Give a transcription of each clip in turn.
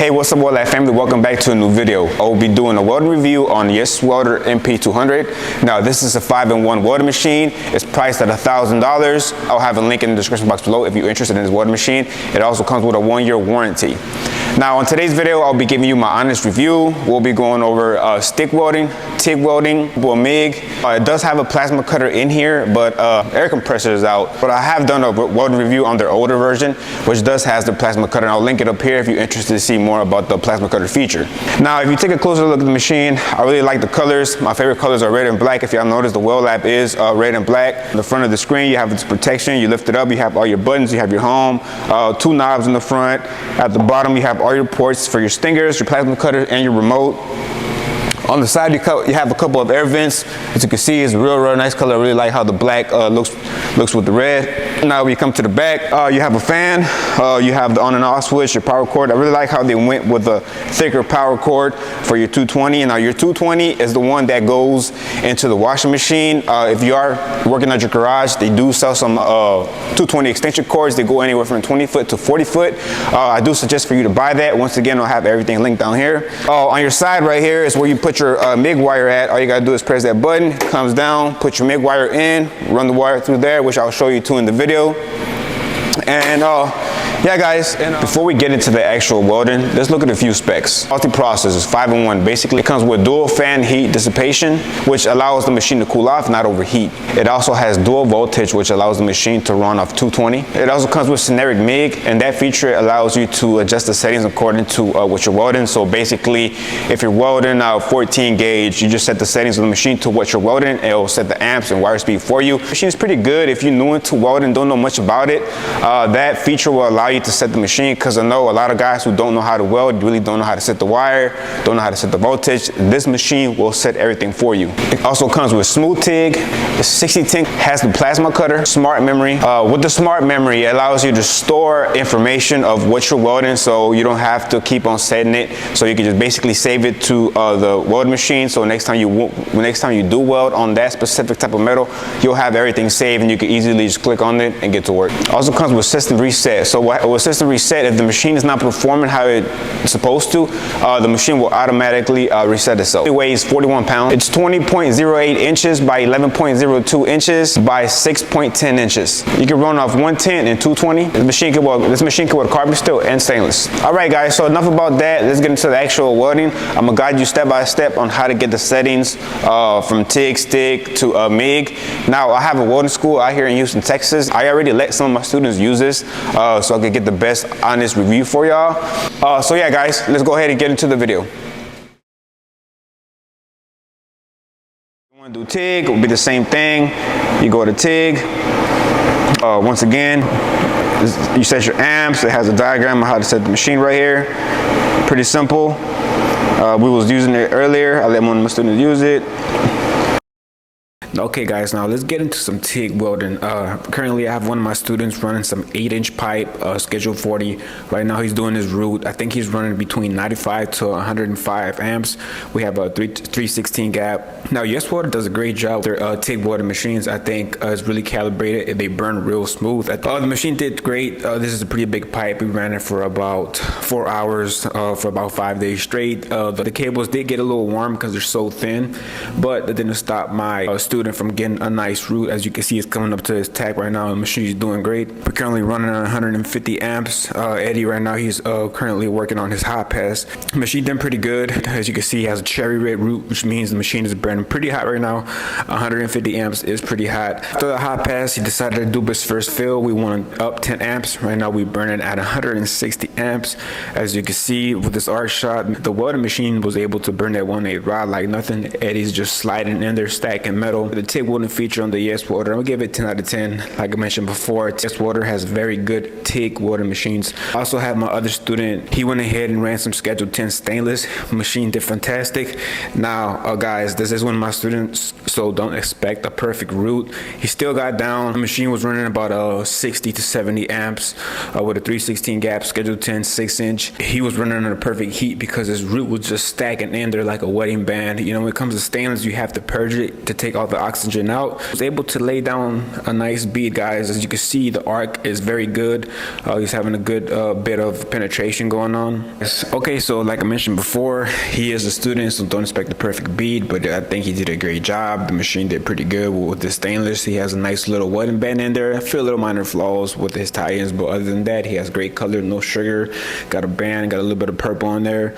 Hey, what's up, YesWelder family? Welcome back to a new video. I will be doing a welding review on YesWelder MP200. Now, this is a 5-in-1 welding machine. It's priced at $1,000. I'll have a link in the description box below if you're interested in this welding machine. It also comes with a 1-year warranty. Now, in today's video, I'll be giving you my honest review. We'll be going over stick welding, TIG welding, Mig. It does have a plasma cutter in here, but air compressor is out. But I have done a welding review on their older version, which does has the plasma cutter. And I'll link it up here if you're interested to see more about the plasma cutter feature. Now, if you take a closer look at the machine, I really like the colors. My favorite colors are red and black. If y'all notice, the weld lap is red and black. On the front of the screen, you have this protection. You lift it up, you have all your buttons, you have your home, 2 knobs in the front. At the bottom, you have all your ports for your stingers, your plasma cutter, and your remote. On the side, you have a couple of air vents. As you can see, it's a real nice color. I really like how the black looks with the red. Now, when you come to the back, you have a fan. You have the on and off switch, your power cord. I really like how they went with a thicker power cord for your 220. Now, your 220 is the one that goes into the washing machine. If you are working at your garage, they do sell some 220 extension cords. They go anywhere from 20 foot to 40 foot. I do suggest for you to buy that. Once again, I'll have everything linked down here. On your side right here is where you put your Mig wire at. All you gotta do is press that button, comes down, put your Mig wire in, run the wire through there, which I'll show you too in the video. And yeah, guys, before we get into the actual welding, let's look at a few specs. Multi-process is 5-in-1. Basically, it comes with dual fan heat dissipation, which allows the machine to cool off, not overheat. It also has dual voltage, which allows the machine to run off 220. It also comes with generic Mig, and that feature allows you to adjust the settings according to what you're welding. So basically, if you're welding 14 gauge, you just set the settings of the machine to what you're welding, and it'll set the amps and wire speed for you. The machine is pretty good. If you're new into welding, don't know much about it, that feature will allow you to set the machine, because I know a lot of guys who don't know how to weld really don't know how to set the wire, don't know how to set the voltage. This machine will set everything for you. It also comes with smooth TIG. The 60 TIG has the plasma cutter, smart memory. With the smart memory, it allows you to store information of what you're welding, so you don't have to keep on setting it. So you can just basically save it to the weld machine. So next time you do weld on that specific type of metal, you'll have everything saved, and you can easily just click on it and get to work. Also comes with system reset. So with system reset, if the machine is not performing how it's supposed to, the machine will automatically reset itself. It weighs 41 pounds. It's 20.08 inches by 11.02 inches by 6.10 inches. You can run off 110 and 220. This machine can weld carbon steel and stainless. All right, guys, so enough about that. Let's get into the actual welding. I'm gonna guide you step by step on how to get the settings from TIG, stick to Mig. Now, I have a welding school out here in Houston, Texas. I already let some of my students use this so I could get the best honest review for y'all. So yeah, guys, let's go ahead and get into the video. You want to do TIG, it will be the same thing. You go to TIG. Once again, you set your amps. It has a diagram on how to set the machine right here. Pretty simple. We was using it earlier. I let one of my students use it. Okay, guys, now let's get into some TIG welding. Currently, I have one of my students running some 8-inch pipe, schedule 40. Right now, he's doing his route. I think he's running between 95 to 105 amps. We have a 316 gap. Now, YesWelder does a great job with their TIG welding machines. I think it's really calibrated. They burn real smooth. The machine did great. This is a pretty big pipe. We ran it for about 4 hours for about 5 days straight. The cables did get a little warm because they're so thin, but that didn't stop my student from getting a nice route. As you can see, it's coming up to his tag right now. The machine is doing great. We're currently running on 150 amps. Eddie right now, he's currently working on his hot pass. The machine done pretty good. As you can see, he has a cherry red route, which means the machine is burning pretty hot right now. 150 amps is pretty hot. After the hot pass, he decided to do his first fill. We went up 10 amps. Right now, we burning at 160 amps. As you can see, with this arc shot, the welding machine was able to burn that 1/8 rod like nothing. Eddie's just sliding in there, stacking metal. The TIG welding feature on the YesWelder, I'm gonna give it 10 out of 10. Like I mentioned before, YesWelder has very good TIG welding machines. I also have my other student, he went ahead and ran some schedule 10 stainless. Machine did fantastic. Now, guys, this is one of my students' so don't expect a perfect route. He still got down. The machine was running about 60 to 70 amps with a 316 gap, schedule 10 6-inch. He was running under perfect heat because his root was just stacking in there like a wedding band. You know, when it comes to stainless, you have to purge it to take all the oxygen out. I was able to lay down a nice bead, guys. As you can see, the arc is very good. He's having a good bit of penetration going on. Okay, so like I mentioned before, he is a student, so don't expect the perfect bead, but I think he did a great job. The machine did pretty good with the stainless. He has a nice little wedding band in there. I feel a little minor flaws with his tie-ins, but other than that, he has great color, no sugar, got a band, got a little bit of purple on there.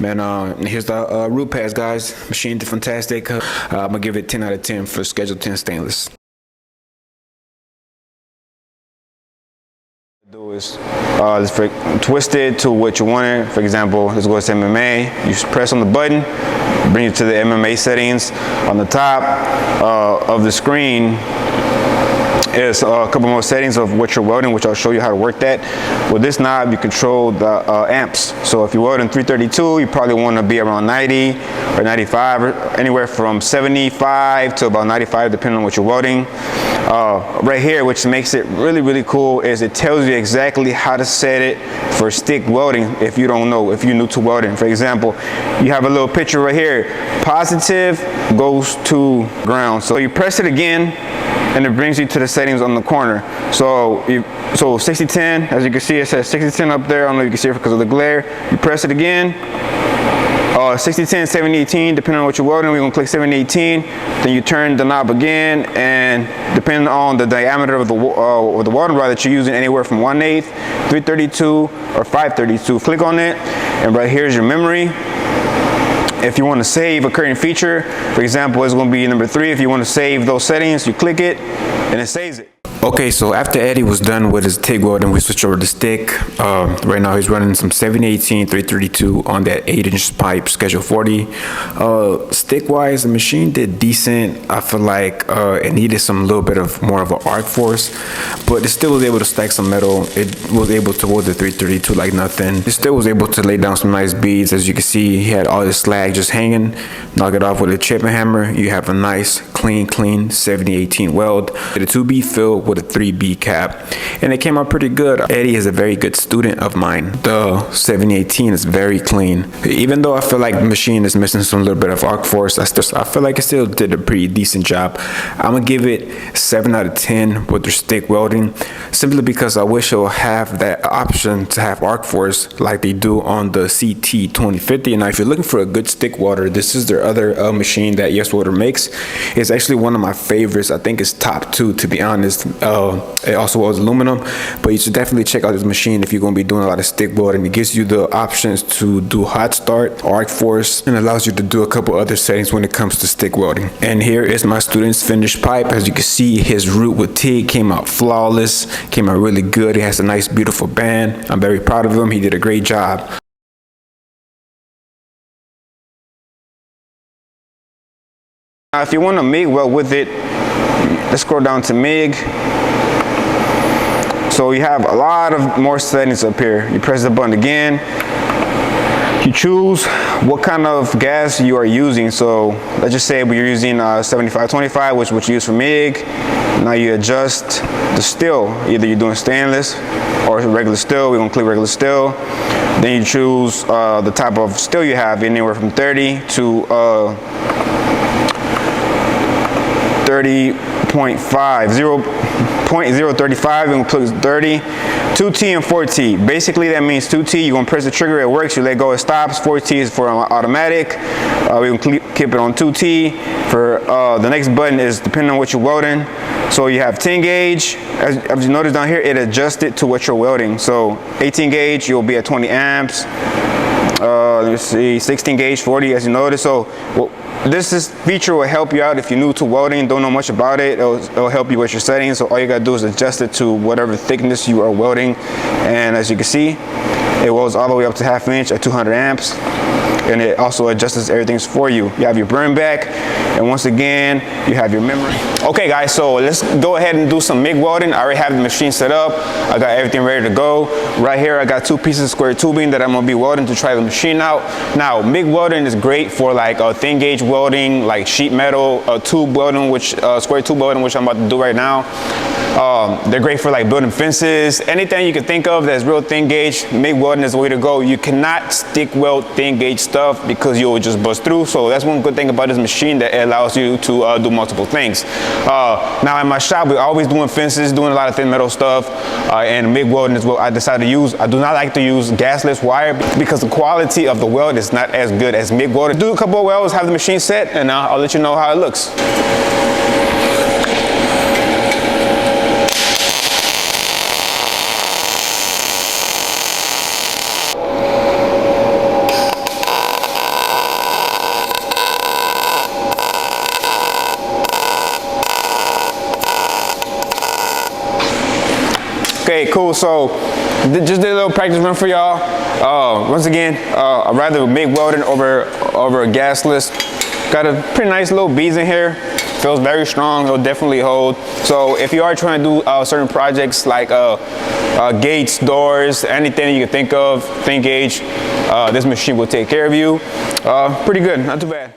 Man, here's the root pads, guys. Machine did fantastic. I'm gonna give it 10 out of 10 for schedule 10 stainless. Do is twist it to what you want it. For example, let's go to MMA. You just press on the button, bring it to the MMA settings. On the top of the screen is a couple more settings of what you're welding, which I'll show you how to work that. With this knob, you control the amps. So if you're welding 332, you probably want to be around 90 or 95, or anywhere from 75 to about 95, depending on what you're welding. Right here, which makes it really cool, is it tells you exactly how to set it for stick welding. If you don't know, if you're new to welding, for example, you have a little picture right here. Positive goes to ground. So you press it again, and it brings you to the settings on the corner. So 60-10, as you can see, it says 60-10 up there. I don't know if you can see it because of the glare. You press it again. 60-10, 70-18, depending on what you're welding, we're gonna click 70-18. Then you turn the knob again, and depending on the diameter of the welding rod that you're using, anywhere from 1/8, 332, or 532. Click on it, and right here's your memory. If you want to save a current feature, for example, it's going to be number 3. If you want to save those settings, you click it, and it saves it. Okay, so after Eddie was done with his TIG welding, we switched over to stick. Right now he's running some 718 332 on that 8-inch pipe, schedule 40. Stick wise, the machine did decent. I feel like it needed some little bit of more of an arc force, but it still was able to stack some metal. It was able to hold the 332 like nothing. It still was able to lay down some nice beads. As you can see, he had all this slag just hanging. Knock it off with a chipping hammer. You have a nice clean 7018 weld. Did a 2B fill with a 3B cap, and it came out pretty good. Eddie is a very good student of mine. The 7018 is very clean. Even though I feel like the machine is missing some little bit of arc force, I feel like it still did a pretty decent job. I'm gonna give it 7 out of 10 with their stick welding, simply because I wish it would have that option to have arc force like they do on the CT 2050. Now, if you're looking for a good stick welder, this is their other machine that YesWelder makes. It's actually one of my favorites. I think it's top 2, to be honest. It also was aluminum, but you should definitely check out this machine if you're going to be doing a lot of stick welding. It gives you the options to do hot start, arc force, and allows you to do a couple other settings when it comes to stick welding. And here is my student's finished pipe. As you can see, his root with TIG came out flawless, came out really good. He has a nice, beautiful band. I'm very proud of him. He did a great job. Now, if you want to MIG weld with it, let's scroll down to MIG. So you have a lot of more settings up here. You press the button again. You choose what kind of gas you are using. So let's just say we're using 7525, which you use for MIG. Now you adjust the steel. Either you're doing stainless or regular steel. We're gonna click regular steel. Then you choose the type of steel you have, anywhere from 30 to 30.5, 0.035, and put 30, 2T and 4T. Basically, that means 2T, you're gonna press the trigger, it works, you let go, it stops. 4T is for automatic. We can keep it on 2T. For the next button is depending on what you're welding. So you have 10 gauge, as you notice down here, it adjusts it to what you're welding. So 18 gauge, you'll be at 20 amps. Let me see, 16 gauge, 40, as you notice. So this feature will help you out if you're new to welding, don't know much about it. It'll help you with your settings. So all you gotta do is adjust it to whatever thickness you are welding. And as you can see, it welds all the way up to 1/2 inch at 200 amps. and it also adjusts everything for you. You have your burn back, and once again, you have your memory. Okay guys, so let's go ahead and do some MIG welding. I already have the machine set up. I got everything ready to go. Right here, I got 2 pieces of square tubing that I'm gonna be welding to try the machine out. Now, MIG welding is great for like thin gauge welding, like sheet metal, tube welding, which square tube welding, which I'm about to do right now. They're great for like building fences, anything you can think of that's real thin gauge. MIG welding is the way to go. You cannot stick weld thin gauge stuff because you'll just bust through. So that's one good thing about this machine, that it allows you to do multiple things. Now in my shop, we're always doing fences, doing a lot of thin metal stuff, and MIG welding is what I decided to use. I do not like to use gasless wire because the quality of the weld is not as good as MIG welding. Do a couple of welds, have the machine set, and I'll let you know how it looks. Okay, cool. So just did a little practice run for y'all. Once again, I'd rather MIG welding over a gasless. Got a pretty nice little beads in here. Feels very strong. It'll definitely hold. So if you are trying to do certain projects like gates, doors, anything you can think of, thin gauge, this machine will take care of you. Pretty good, not too bad.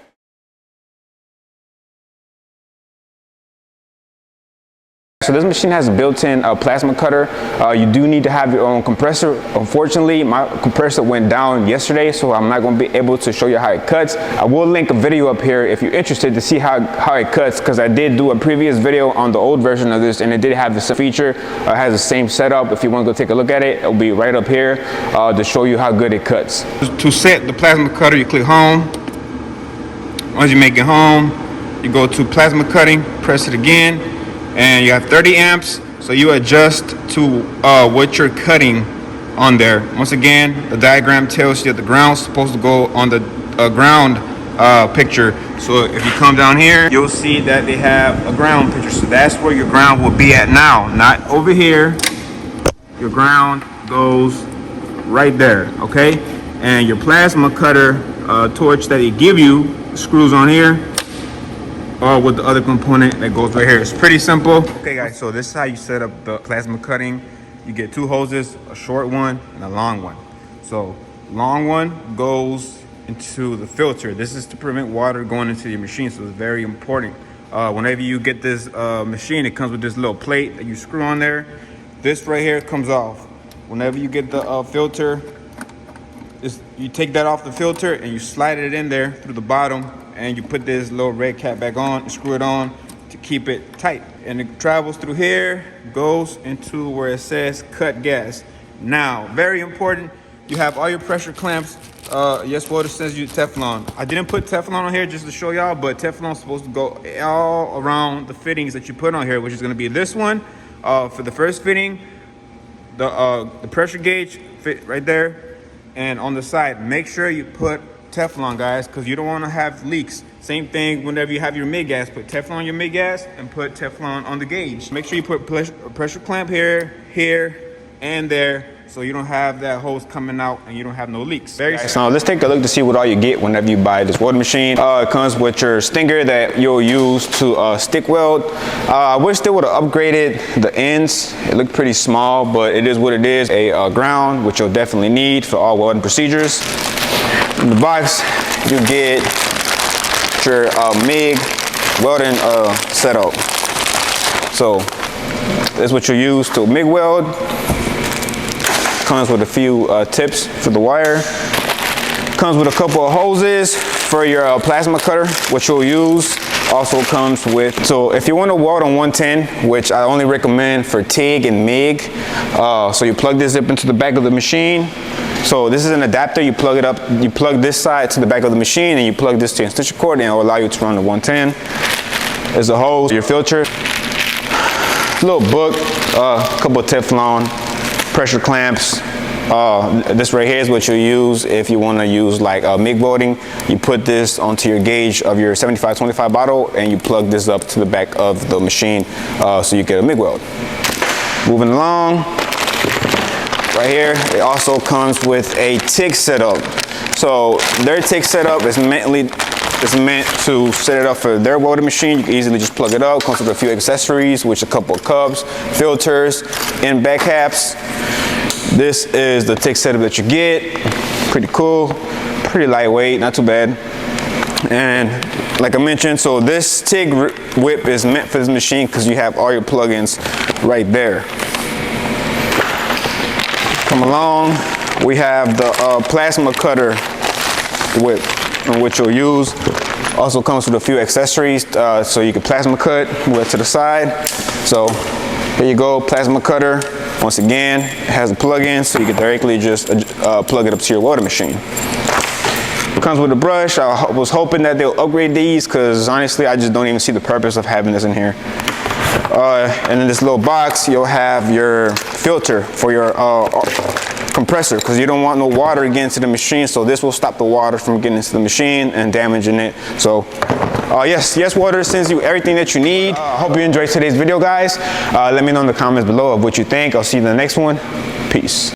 So this machine has a built-in plasma cutter. You do need to have your own compressor. Unfortunately, my compressor went down yesterday, so I'm not going to be able to show you how it cuts. I will link a video up here if you're interested to see how it cuts, because I did do a previous video on the old version of this, and it did have this feature. It has the same setup. If you want to go take a look at it, it'll be right up here to show you how good it cuts. To set the plasma cutter, you click home. Once you make it home, you go to plasma cutting, press it again, and you have 30 amps, so you adjust to what you're cutting on there. Once again, the diagram tells you that the ground's supposed to go on the ground picture. So if you come down here, you'll see that they have a ground picture. So that's where your ground will be at now, not over here. Your ground goes right there, okay? And your plasma cutter torch that they give you screws on here, or with the other component that goes right here. It's pretty simple. Okay guys, so this is how you set up the plasma cutting. You get 2 hoses, a short one and a long one. So long one goes into the filter. This is to prevent water going into your machine, so it's very important. Whenever you get this machine, it comes with this little plate that you screw on there. This right here comes off. Whenever you get the filter, you take that off the filter and you slide it in there through the bottom, and you put this little red cap back on and screw it on to keep it tight. And it travels through here, goes into where it says cut gas. Now, very important, you have all your pressure clamps. YesWelder sends you Teflon. I didn't put Teflon on here just to show y'all, but Teflon is supposed to go all around the fittings that you put on here, which is gonna be this one. For the first fitting, the pressure gauge fit right there. And on the side, make sure you put Teflon, guys, because you don't want to have leaks. Same thing whenever you have your MIG gas. Put Teflon on your MIG gas and put Teflon on the gauge. Make sure you put a pressure clamp here, and there, so you don't have that hose coming out and you don't have no leaks. So let's take a look to see what all you get whenever you buy this welding machine. It comes with your stinger that you'll use to stick weld. I wish they would have upgraded the ends. It looked pretty small, but it is what it is. A ground, which you'll definitely need for all welding procedures. In the box, you get your MIG welding setup. So this is what you use to MIG weld. Comes with a few tips for the wire. Comes with a couple of hoses for your plasma cutter, which you'll use. Also comes with, so if you want to weld on 110, which I only recommend for TIG and MIG, so you plug this up into the back of the machine. So this is an adapter, you plug it up, you plug this side to the back of the machine, and you plug this to your extension cord, and it will allow you to run the 110. There's a hose, your filter, little book, a couple of Teflon, pressure clamps. This right here is what you use if you want to use like MIG welding. You put this onto your gauge of your 75-25 bottle, and you plug this up to the back of the machine so you get a MIG weld. Moving along. right here. It also comes with a TIG setup. So their TIG setup is meant to set it up for their welding machine. You can easily just plug it up. Comes with a few accessories, which a couple of cups, filters, and back caps. This is the TIG setup that you get. Pretty cool, pretty lightweight, not too bad. And like I mentioned, so this TIG whip is meant for this machine because you have all your plugins right there. Come along, we have the plasma cutter whip, which you'll use. Also comes with a few accessories, so you can plasma cut, move it to the side. So here you go, plasma cutter. Once again, it has a plug-in, so you can directly just plug it up to your welding machine. It comes with a brush. I was hoping that they'll upgrade these because honestly, I just don't even see the purpose of having this in here. And in this little box, you'll have your filter for your compressor because you don't want no water getting into the machine, so this will stop the water from getting into the machine and damaging it. So yes, YesWelder sends you everything that you need. I hope you enjoyed today's video, guys. Let me know in the comments below of what you think. I'll see you in the next one. Peace.